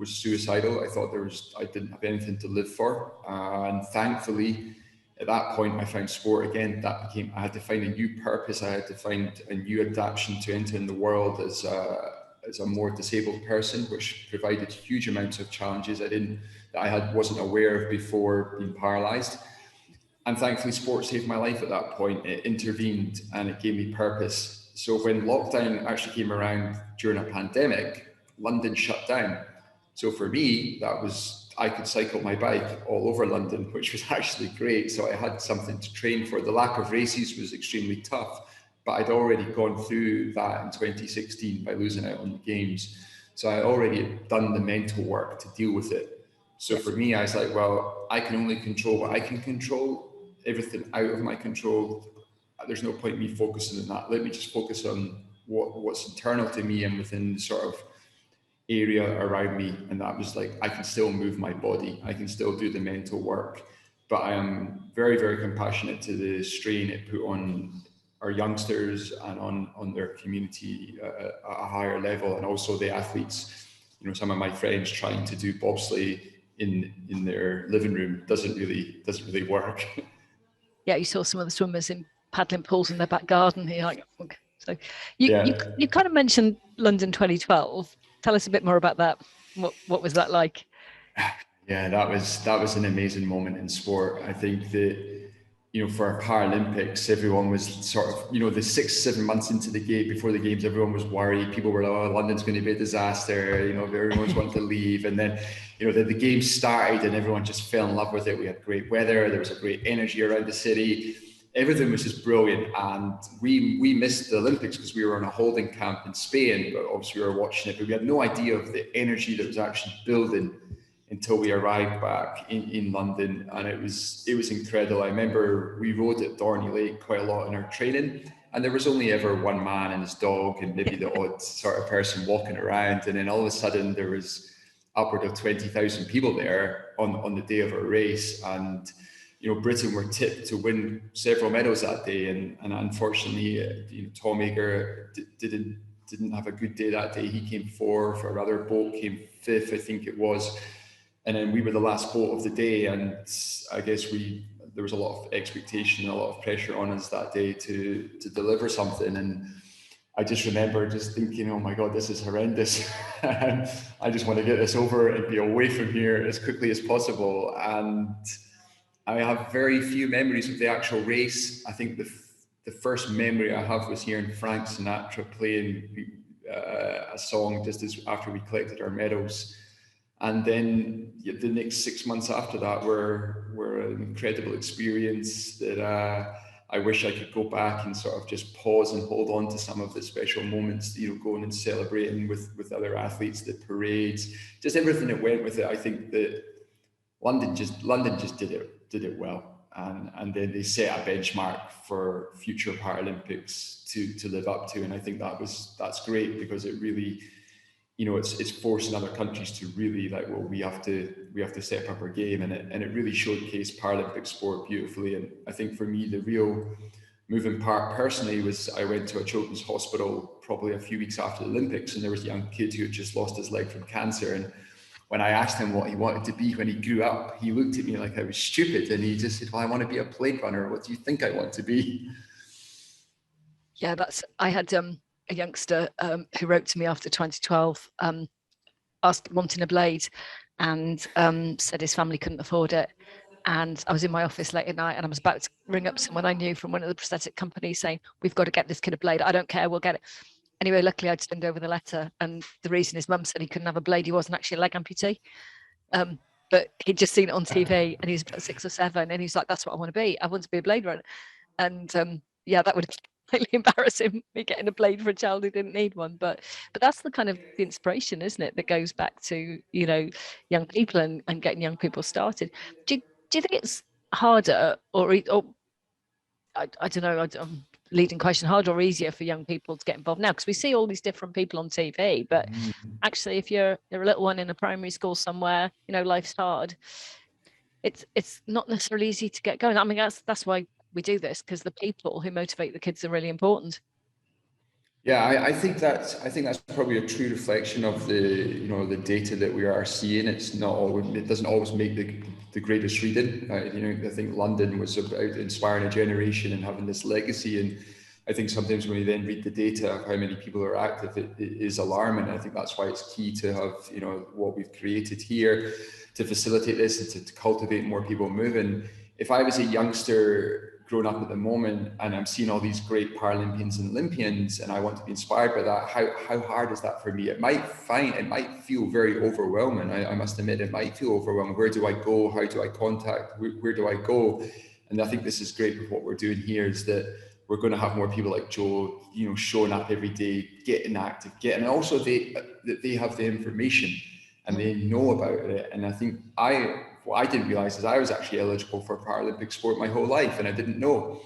suicidal. I thought I didn't have anything to live for. And thankfully, at that point, I found sport again. I had to find a new purpose. I had to find a new adaptation to enter in the world as a more disabled person, which provided huge amounts of challenges I wasn't aware of before being paralyzed. And thankfully, sport saved my life at that point. It intervened and it gave me purpose. So when lockdown actually came around during a pandemic, London shut down. So for me, I could cycle my bike all over London, which was actually great. So I had something to train for. The lack of races was extremely tough, but I'd already gone through that in 2016 by losing out on the games. So I already had done the mental work to deal with it. So for me, I was like, well, I can only control what I can control. Everything out of my control, there's no point in me focusing on that. Let me just focus on what's internal to me and within the sort of area around me. And that was like, I can still move my body. I can still do the mental work, but I am very, very compassionate to the strain it put on our youngsters and on their community at a higher level. And also the athletes, you know, some of my friends trying to do bobsleigh in their living room doesn't really work. Yeah, you saw some of the swimmers in paddling pools in their back garden here. Like, okay. So you kind of mentioned London 2012. Tell us a bit more about that. What was that like? Yeah, that was an amazing moment in sport. I think that, you know, for Paralympics, everyone was sort of, you know, the 6-7 months into the game, before the games, everyone was worried. People were like, oh, London's going to be a disaster. You know, everyone's wanting to leave. And then, you know, the games started and everyone just fell in love with it. We had great weather. There was a great energy around the city. Everything was just brilliant. And we missed the Olympics because we were in a holding camp in Spain, but obviously we were watching it, but we had no idea of the energy that was actually building until we arrived back in London. And it was incredible. I remember we rode at Dorney Lake quite a lot in our training, and there was only ever one man and his dog and maybe the odd sort of person walking around. And then all of a sudden there was upward of 20,000 people there on the day of our race. And, you know, Britain were tipped to win several medals that day. And unfortunately, you know, Tom Ager didn't have a good day that day. He came fourth, or rather Bolt came fifth, I think it was. And then we were the last boat of the day, and I guess there was a lot of expectation, a lot of pressure on us that day to deliver something. And I just remember just thinking, oh my God, this is horrendous. I just want to get this over and be away from here as quickly as possible. And I have very few memories of the actual race. I think the first memory I have was hearing Frank Sinatra playing a song just as after we collected our medals. And then the next 6 months after that were an incredible experience that I wish I could go back and sort of just pause and hold on to some of the special moments, you know, going and celebrating with other athletes, the parades, just everything that went with it. I think that London just did it well. And then they set a benchmark for future Paralympics to live up to. And I think that's great, because it really, you know, it's forcing other countries to really like, well, we have to step up our game, and it really showcased Paralympic sport beautifully. And I think for me, the real moving part personally was I went to a children's hospital probably a few weeks after the Olympics, and there was a young kid who had just lost his leg from cancer. And when I asked him what he wanted to be when he grew up, he looked at me like I was stupid, and he just said, well, I want to be a plane runner. What do you think I want to be? Yeah, I had a youngster who wrote to me after 2012, wanting a blade, and said his family couldn't afford it. And I was in my office late at night, and I was about to ring up someone I knew from one of the prosthetic companies saying, we've got to get this kid a blade. I don't care, we'll get it. Anyway, luckily I'd send over the letter, and the reason his mum said he couldn't have a blade, he wasn't actually a leg amputee. But he'd just seen it on TV, and he was about 6 or 7, and he's like, that's what I want to be. I want to be a blade runner. And yeah, that would have been slightly embarrassing, me getting a blade for a child who didn't need one. But that's the kind of the inspiration, isn't it, that goes back to, you know, young people and getting young people started. Do you think it's harder, or I don't know, leading question, harder or easier for young people to get involved now? Because we see all these different people on TV, but actually if you're a little one in a primary school somewhere, you know, life's hard, it's not necessarily easy to get going. I mean, that's why we do this, because the people who motivate the kids are really important. Yeah, I think that's probably a true reflection of the data that we are seeing. It doesn't always make the greatest reading. I think London was about inspiring a generation and having this legacy. And I think sometimes when you then read the data of how many people are active, it is alarming. I think that's why it's key to have, you know, what we've created here to facilitate this and to cultivate more people moving. If I was a youngster growing up at the moment and I'm seeing all these great Paralympians and Olympians and I want to be inspired by that, how hard is that for me? It might feel very overwhelming. I must admit, it might feel overwhelming. Where do I go? How do I contact? Where do I go? And I think this is great with what we're doing here, is that we're going to have more people like Joe, you know, showing up every day, getting active, and also that they have the information and they know about it. And I think what I didn't realize is I was actually eligible for Paralympic sport my whole life, and I didn't know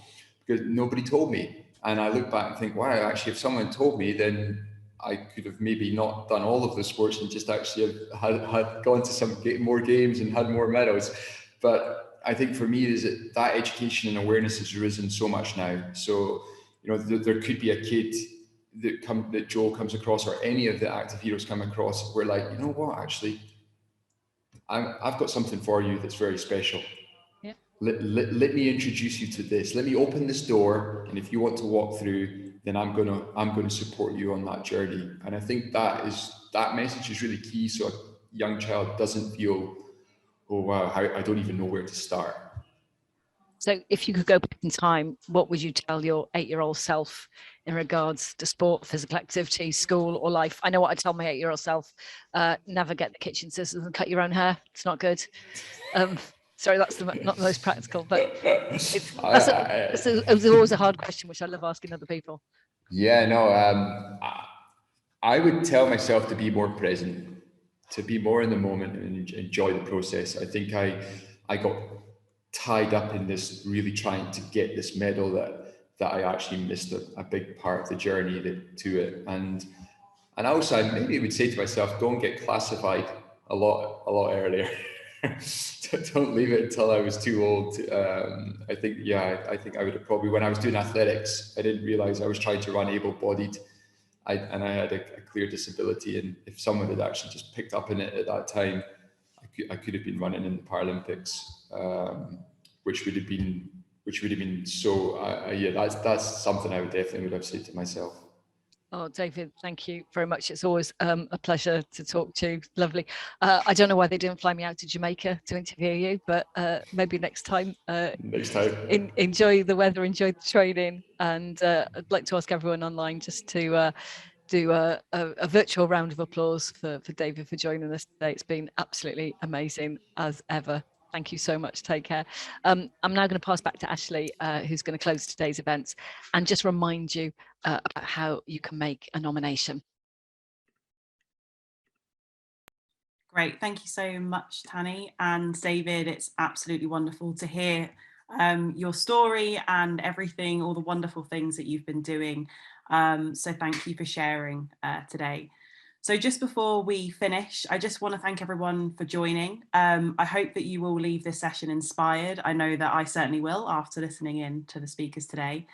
because nobody told me. And I look back and think, wow, actually, if someone told me, then I could have maybe not done all of the sports and just actually had gone to some more games and had more medals. But I think for me is that education and awareness has risen so much now. So, you know, there could be a kid that Joe comes across, or any of the active heroes come across, we're like, you know what, actually, I've got something for you that's very special. Yeah. Let me introduce you to this. Let me open this door, and if you want to walk through, then I'm gonna support you on that journey. And I think that message is really key, so a young child doesn't feel, oh wow, I don't even know where to start. So if you could go back in time, what would you tell your 8-year-old self in regards to sport, physical activity, school, or life? I know what I tell my 8-year-old self: never get the kitchen scissors and cut your own hair. It's not good. Sorry, that's not the most practical, but it's always a hard question, which I love asking other people. Yeah, no, I would tell myself to be more present, to be more in the moment and enjoy the process. I think I got tied up in this, really trying to get this medal, that I actually missed a big part of the journey to it. And also I maybe would say to myself, don't get classified a lot earlier. Don't leave it until I was too old. I think I would have probably, when I was doing athletics, I didn't realize I was trying to run able-bodied, and I had a clear disability. And if someone had actually just picked up in it at that time, I could have been running in the Paralympics, which would have been so. Yeah, that's something I would have said to myself. Oh, David, thank you very much. It's always a pleasure to talk to you. Lovely. I don't know why they didn't fly me out to Jamaica to interview you, but maybe next time. Next time. Enjoy the weather, enjoy the training, and I'd like to ask everyone online just to do a virtual round of applause for David for joining us today. It's been absolutely amazing as ever. Thank you so much. Take care. I'm now going to pass back to Ashley, who's going to close today's events and just remind you about how you can make a nomination. Great, thank you so much, Tanny and David. It's absolutely wonderful to hear your story and everything, all the wonderful things that you've been doing. So thank you for sharing today. So just before we finish, I just want to thank everyone for joining. I hope that you will leave this session inspired. I know that I certainly will after listening in to the speakers today.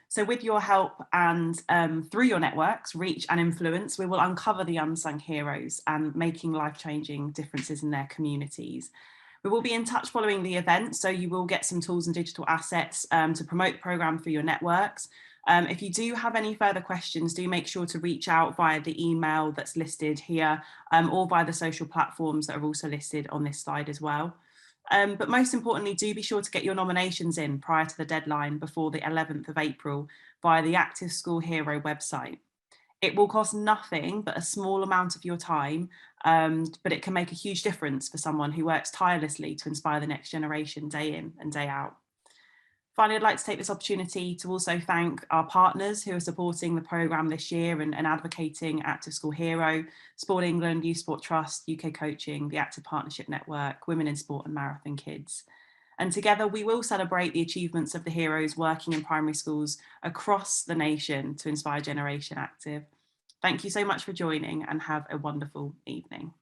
So with your help and through your networks, reach and influence, we will uncover the unsung heroes and making life-changing differences in their communities. We will be in touch following the event, so you will get some tools and digital assets to promote the programme through your networks. If you do have any further questions, do make sure to reach out via the email that's listed here or via the social platforms that are also listed on this slide as well. But most importantly, do be sure to get your nominations in prior to the deadline before the 11th of April via the Active School Hero website. It will cost nothing but a small amount of your time, but it can make a huge difference for someone who works tirelessly to inspire the next generation day in and day out. Finally, I'd like to take this opportunity to also thank our partners who are supporting the programme this year and advocating Active School Hero, Sport England, Youth Sport Trust, UK Coaching, the Active Partnership Network, Women in Sport and Marathon Kids. And together we will celebrate the achievements of the heroes working in primary schools across the nation to inspire Generation Active. Thank you so much for joining and have a wonderful evening.